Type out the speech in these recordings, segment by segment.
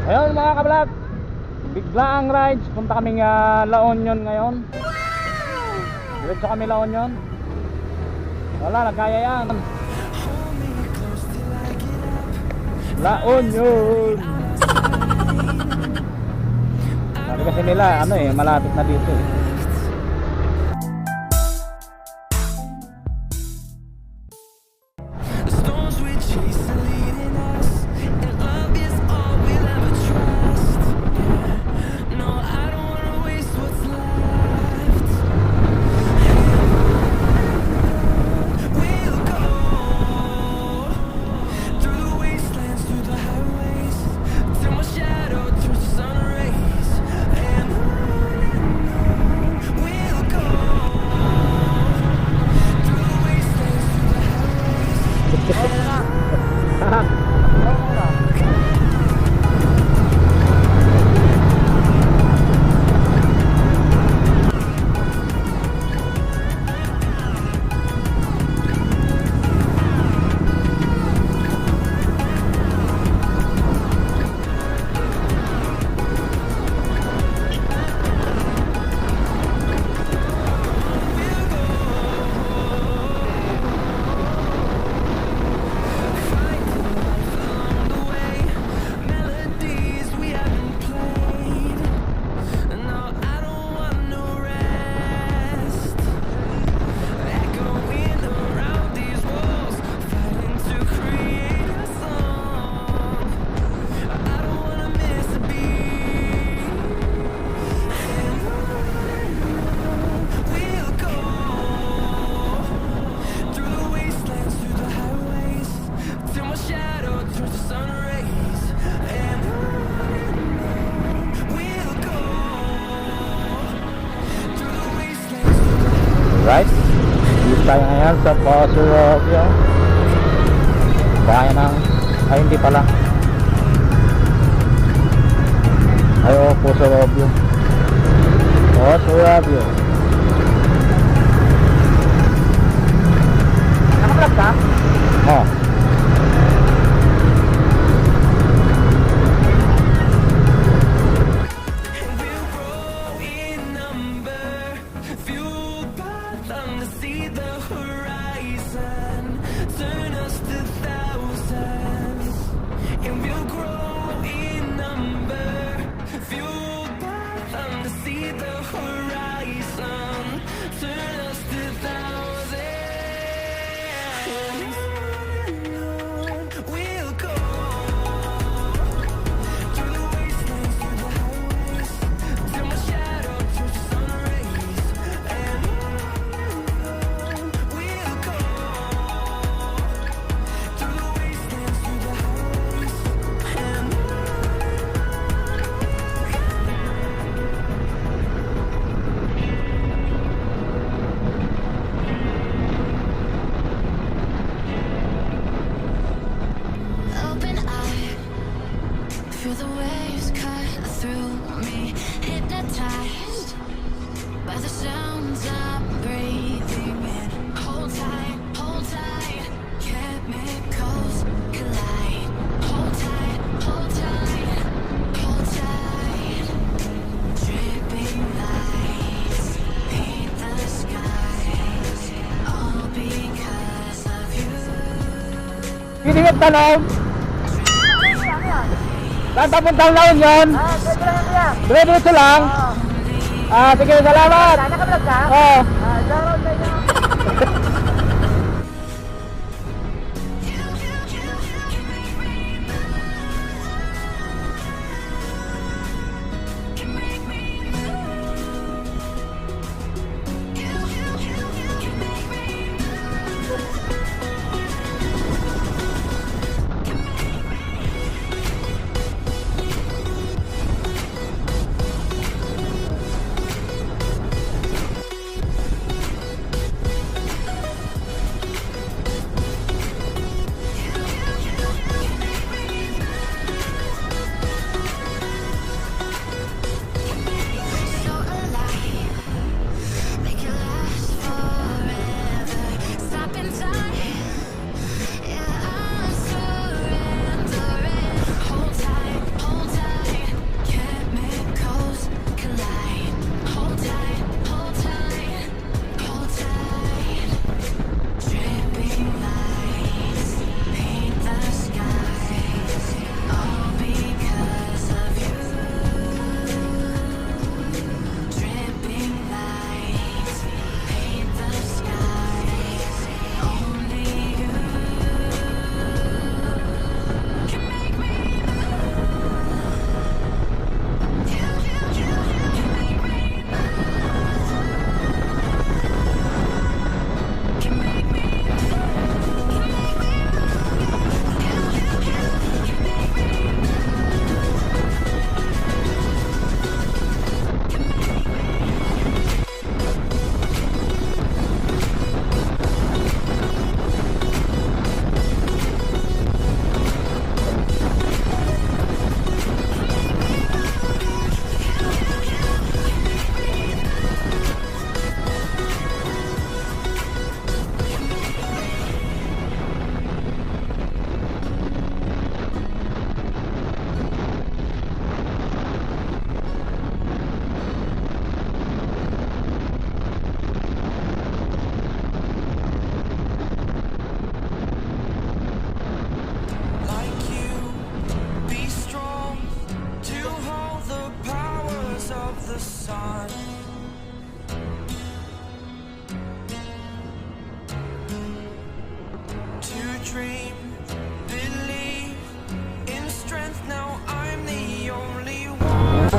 Ayun mga kablog, biglaang rides. Punta kaming La Union ngayon. Diretso kami La Union. Wala, nagkaya yan. La Union. Sabi kasi nila, malapit na dito eh. Right? Dito tayo ngayon sa Poso Robio. Bayan ng... Ay, hindi pala. Ay, Poso Robio. Poso Robio. Nakablog ka? Oo. Feel the waves cut through me, hypnotized by the sounds I'm breathing in. Hold tight, chemicals collide. Hold tight, hold tight, hold tight. Dripping lights paint the skies, all because of you. Hindi yung tanong. Saan papuntang La Union? Pwede lang yan. Diretso lang? Sige, salamat. Nakablog ka? Oo. Shoutout sa inyo.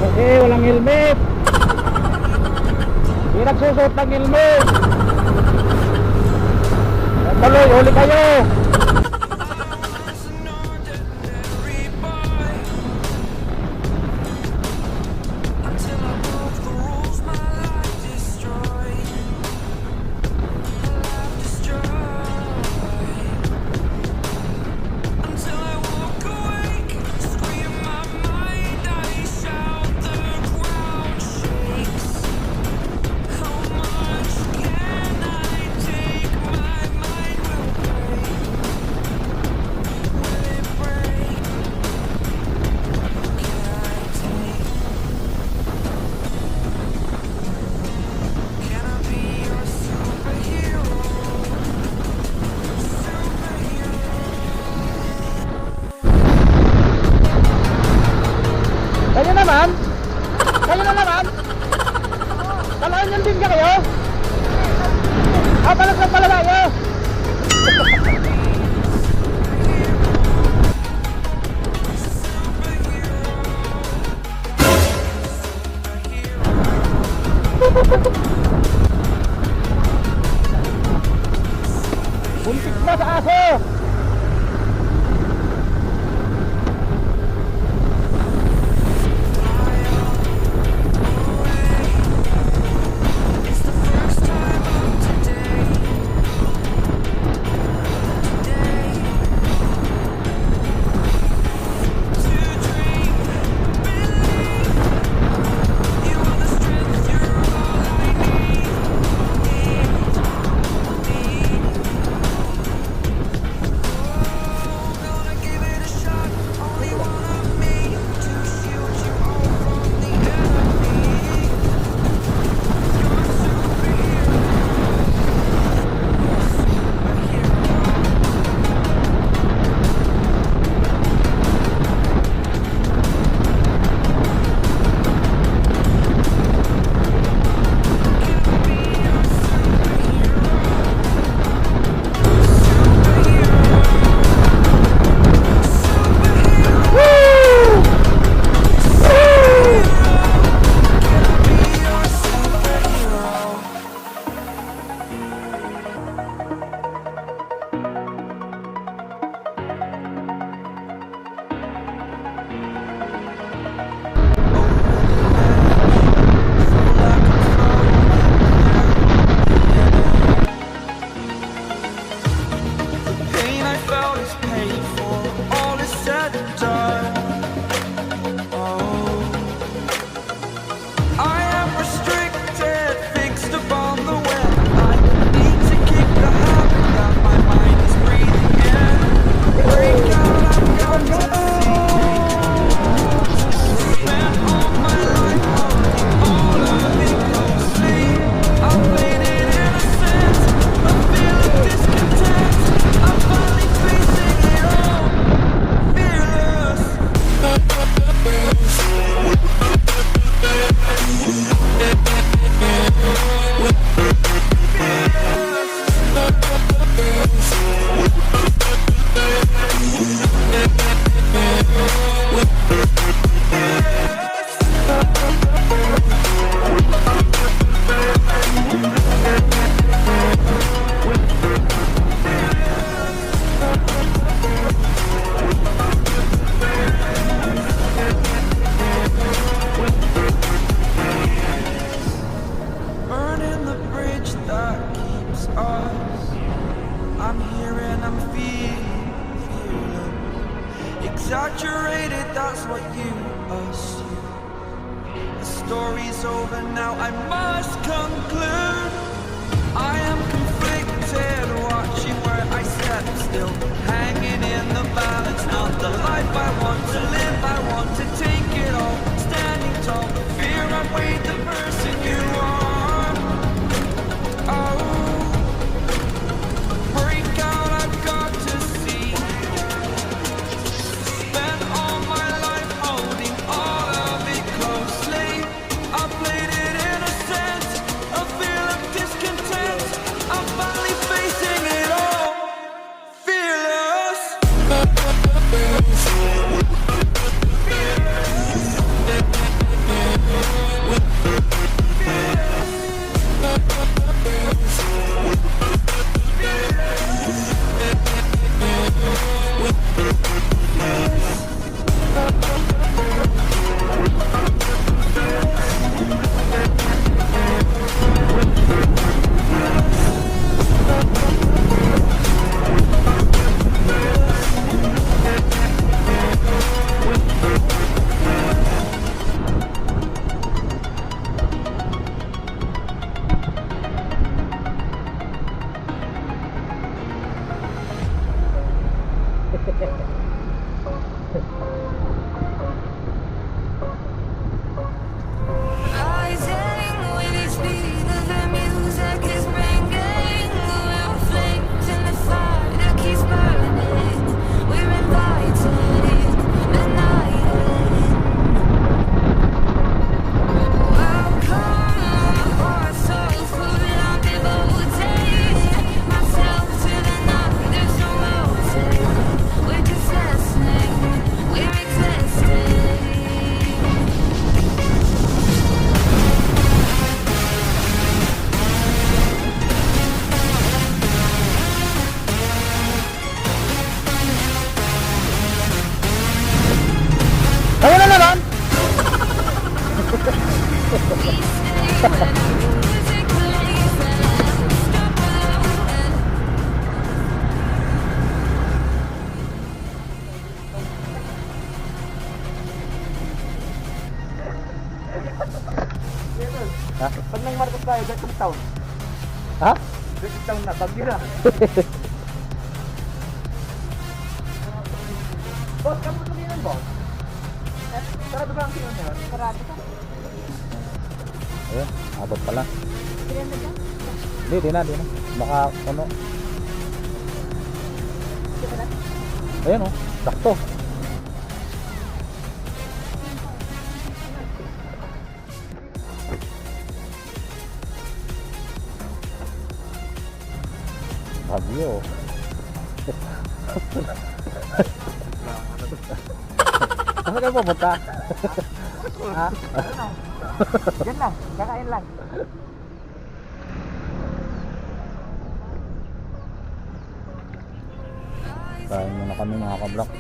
Kasi walang helmet. Hindi nagsusuot ng helmet. Tuloy, huli kayo. Kayo naman? Kayo na naman? Kalaan yan din ka kayo? Palag lang pala tayo. Buntik na sa aso. Exaggerated, that's what you assume. The story's over now, I must conclude. I am conflicted, watching where I step still, hanging in the balance. Not the life I want to live, I want to take it all. Standing tall, fear I weighed the person you are. Oh, break out, I've got to see. Spent all my life holding all of it closely. I played it innocent, a feel of discontent. I'm finally facing it all, fearless. Ayun na naman! Ha? Pag nang Marcos tayo, Gatong Town. Ha? Gatong Town na, Bagyo na. Boss, kamu ito yun, boss? Sarado ba ang kinon na yun? Sarado ka. Ayun, abot pala. Di na. Baka ano. Ayun oh, sakto. Bagyo. Saan kayo pupunta? Ha? Yan lang, kakain lang. Kain muna kami mga kablok.